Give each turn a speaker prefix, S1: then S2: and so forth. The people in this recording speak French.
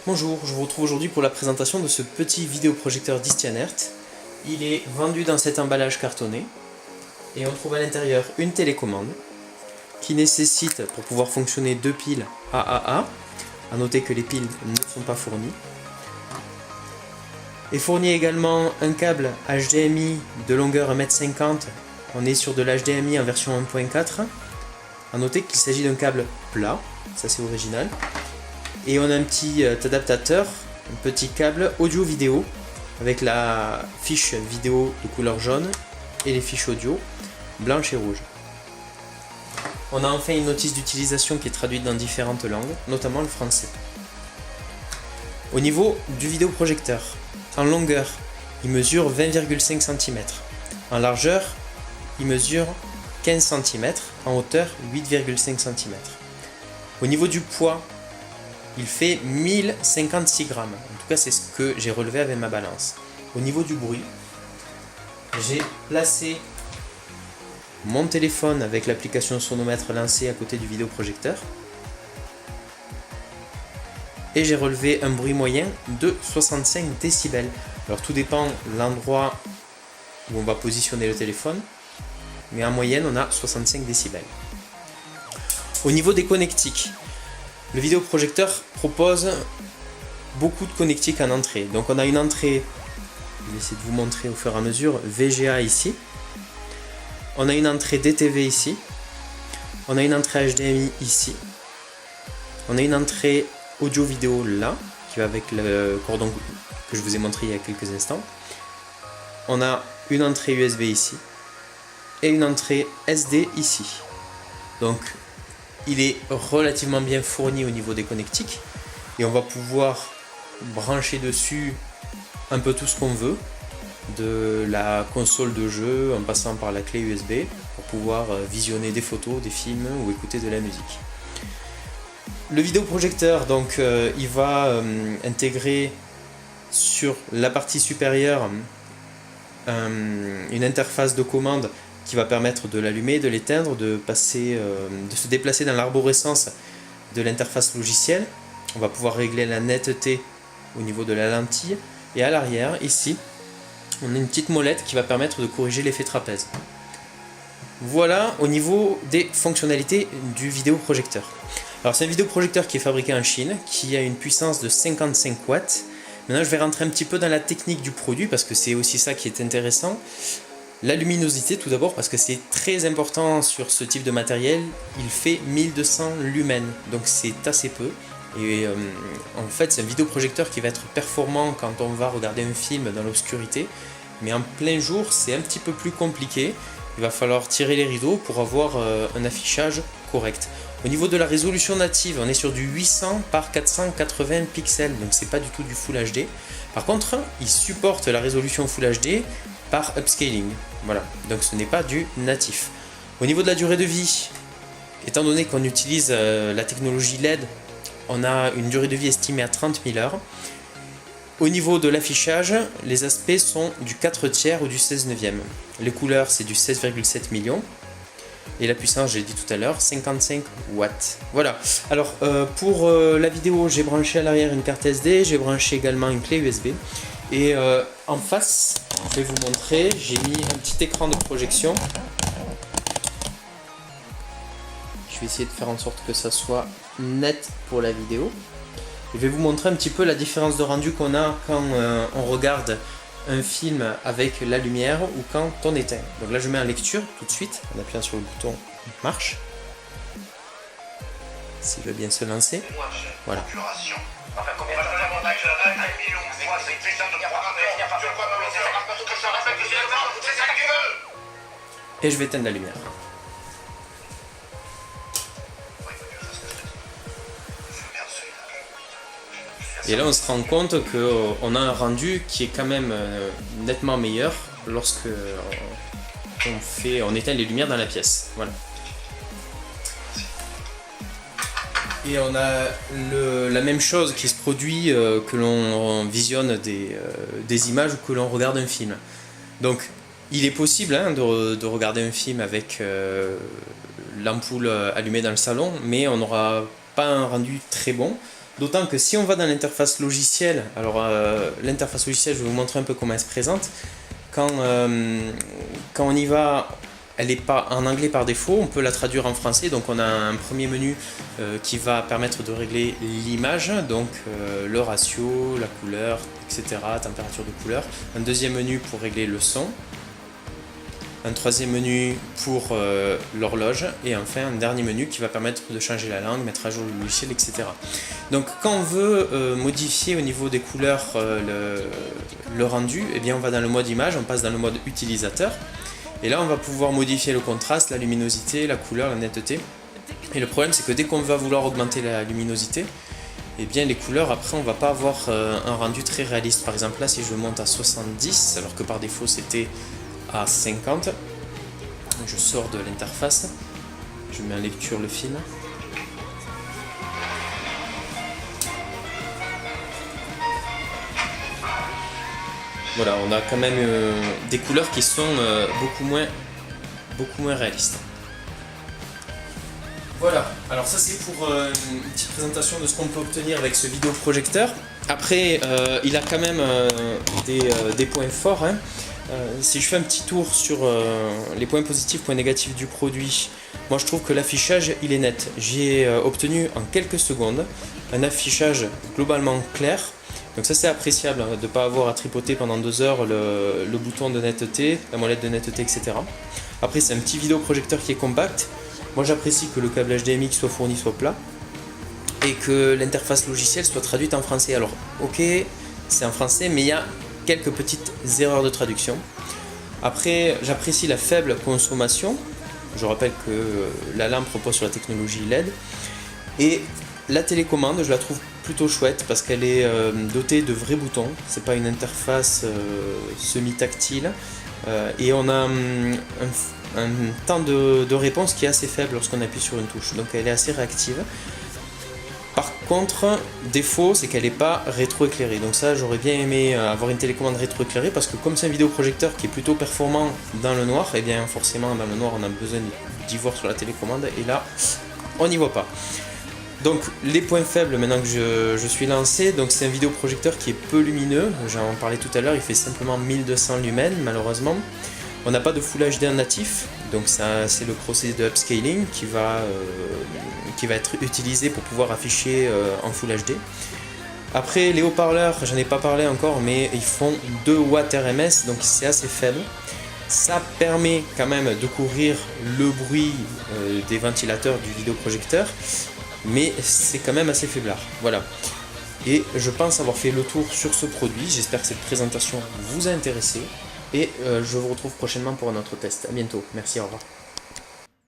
S1: Bonjour, je vous retrouve aujourd'hui pour la présentation de ce petit vidéoprojecteur d'Istianert. Il est vendu dans cet emballage cartonné et on trouve à l'intérieur une télécommande qui nécessite pour pouvoir fonctionner deux piles AAA. A noter que les piles ne sont pas fournies. Est fourni également un câble HDMI de longueur 1,50 m. On est sur de l'HDMI en version 1.4. A noter qu'il s'agit d'un câble plat, ça c'est original. Et on a un petit adaptateur, un petit câble audio-vidéo avec la fiche vidéo de couleur jaune et les fiches audio blanche et rouge. On a enfin une notice d'utilisation qui est traduite dans différentes langues, notamment le français. Au niveau du vidéoprojecteur, en longueur, il mesure 20,5 cm. En largeur, il mesure 15 cm. En hauteur, 8,5 cm. Au niveau du poids, il fait 1056 grammes. En tout cas, c'est ce que j'ai relevé avec ma balance. Au niveau du bruit, j'ai placé mon téléphone avec l'application sonomètre lancée à côté du vidéoprojecteur. Et j'ai relevé un bruit moyen de 65 décibels. Alors tout dépend de l'endroit où on va positionner le téléphone. Mais en moyenne, on a 65 décibels. Au niveau des connectiques, le vidéoprojecteur propose beaucoup de connectiques en entrée. Donc on a une entrée, je vais essayer de vous montrer au fur et à mesure, VGA ici. On a une entrée DTV ici. On a une entrée HDMI ici. On a une entrée audio-vidéo là, qui va avec le cordon que je vous ai montré il y a quelques instants. On a une entrée USB ici. Et une entrée SD ici. Donc il est relativement bien fourni au niveau des connectiques et on va pouvoir brancher dessus un peu tout ce qu'on veut, de la console de jeu en passant par la clé USB pour pouvoir visionner des photos, des films ou écouter de la musique. Le vidéoprojecteur, donc il va intégrer sur la partie supérieure une interface de commande qui va permettre de l'allumer, de l'éteindre, de se déplacer dans l'arborescence de l'interface logicielle. On va pouvoir régler la netteté au niveau de la lentille. Et à l'arrière, ici, on a une petite molette qui va permettre de corriger l'effet trapèze. Voilà au niveau des fonctionnalités du vidéoprojecteur. Alors c'est un vidéoprojecteur qui est fabriqué en Chine, qui a une puissance de 55 watts. Maintenant je vais rentrer un petit peu dans la technique du produit parce que c'est aussi ça qui est intéressant. La luminosité tout d'abord parce que c'est très important sur ce type de matériel, il fait 1200 lumens, donc c'est assez peu. Et en fait c'est un vidéoprojecteur qui va être performant quand on va regarder un film dans l'obscurité, mais en plein jour c'est un petit peu plus compliqué, il va falloir tirer les rideaux pour avoir un affichage correct. Au niveau de la résolution native, on est sur du 800 par 480 pixels, donc c'est pas du tout du Full HD. Par contre, il supporte la résolution Full HD par upscaling. Voilà, donc ce n'est pas du natif. Au niveau de la durée de vie, étant donné qu'on utilise la technologie LED, on a une durée de vie estimée à 30 000 heures. Au niveau de l'affichage, les aspects sont du 4/3 ou du 16/9. Les couleurs, c'est du 16,7 millions. Et la puissance, j'ai dit tout à l'heure, 55 watts. Voilà. Alors, pour la vidéo, j'ai branché à l'arrière une carte SD, j'ai branché également une clé USB. Et en face, je vais vous montrer, j'ai mis un petit écran de projection. Je vais essayer de faire en sorte que ça soit net pour la vidéo. Je vais vous montrer un petit peu la différence de rendu qu'on a quand on regarde un film avec la lumière ou quand on éteint. Donc là je mets en lecture tout de suite, en appuyant sur le bouton marche. S'il veut bien se lancer. Voilà. Et je vais éteindre la lumière. Et là on se rend compte qu'on a un rendu qui est quand même nettement meilleur lorsque on éteint les lumières dans la pièce. Voilà. Et on a la même chose qui se produit que l'on visionne des images ou que l'on regarde un film. Donc il est possible de regarder un film avec l'ampoule allumée dans le salon, mais on n'aura pas un rendu très bon. D'autant que si on va dans l'interface logicielle, alors l'interface logicielle, je vais vous montrer un peu comment elle se présente. Quand on y va, elle n'est pas en anglais par défaut, on peut la traduire en français. Donc on a un premier menu qui va permettre de régler l'image, donc le ratio, la couleur, etc., température de couleur. Un deuxième menu pour régler le son. Un troisième menu pour l'horloge et enfin un dernier menu qui va permettre de changer la langue, mettre à jour le logiciel, etc. Donc quand on veut modifier au niveau des couleurs le rendu, eh bien on va dans le mode image, on passe dans le mode utilisateur et là on va pouvoir modifier le contraste, la luminosité, la couleur, la netteté. Et le problème c'est que dès qu'on va vouloir augmenter la luminosité, eh bien les couleurs après on va pas avoir un rendu très réaliste. Par exemple là si je monte à 70 alors que par défaut c'était à 50, je sors de l'interface, je mets en lecture le film. Voilà, on a quand même des couleurs qui sont beaucoup moins réalistes. Voilà, alors ça c'est pour une petite présentation de ce qu'on peut obtenir avec ce vidéoprojecteur. Après, il a quand même des points forts, hein. Si je fais un petit tour sur les points positifs, points négatifs du produit, moi je trouve que l'affichage il est net. J'ai obtenu en quelques secondes un affichage globalement clair. Donc ça c'est appréciable de ne pas avoir à tripoter pendant 2 heures le bouton de netteté, la molette de netteté, etc. Après c'est un petit vidéoprojecteur qui est compact. Moi j'apprécie que le câble HDMI soit fourni soit plat et que l'interface logicielle soit traduite en français. Alors ok, c'est en français mais il y a quelques petites erreurs de traduction. Après, j'apprécie la faible consommation. Je rappelle que la lampe repose sur la technologie LED. Et la télécommande, je la trouve plutôt chouette parce qu'elle est dotée de vrais boutons. C'est pas une interface semi-tactile. Et on a un temps de réponse qui est assez faible lorsqu'on appuie sur une touche. Donc elle est assez réactive. Par contre, défaut, c'est qu'elle n'est pas rétroéclairée. Donc ça, j'aurais bien aimé avoir une télécommande rétroéclairée parce que comme c'est un vidéoprojecteur qui est plutôt performant dans le noir, et bien forcément dans le noir on a besoin d'y voir sur la télécommande et là, on n'y voit pas. Donc les points faibles maintenant que je suis lancé, donc c'est un vidéoprojecteur qui est peu lumineux. J'en parlais tout à l'heure, il fait simplement 1200 lumens malheureusement. On n'a pas de Full HD en natif, donc c'est le procédé de upscaling qui va être utilisé pour pouvoir afficher en Full HD. Après les haut-parleurs, j'en ai pas parlé encore, mais ils font 2 watts RMS, donc c'est assez faible. Ça permet quand même de couvrir le bruit des ventilateurs du vidéoprojecteur, mais c'est quand même assez faiblard. Voilà. Et je pense avoir fait le tour sur ce produit. J'espère que cette présentation vous a intéressé. Et je vous retrouve prochainement pour un autre test. A bientôt. Merci, au revoir.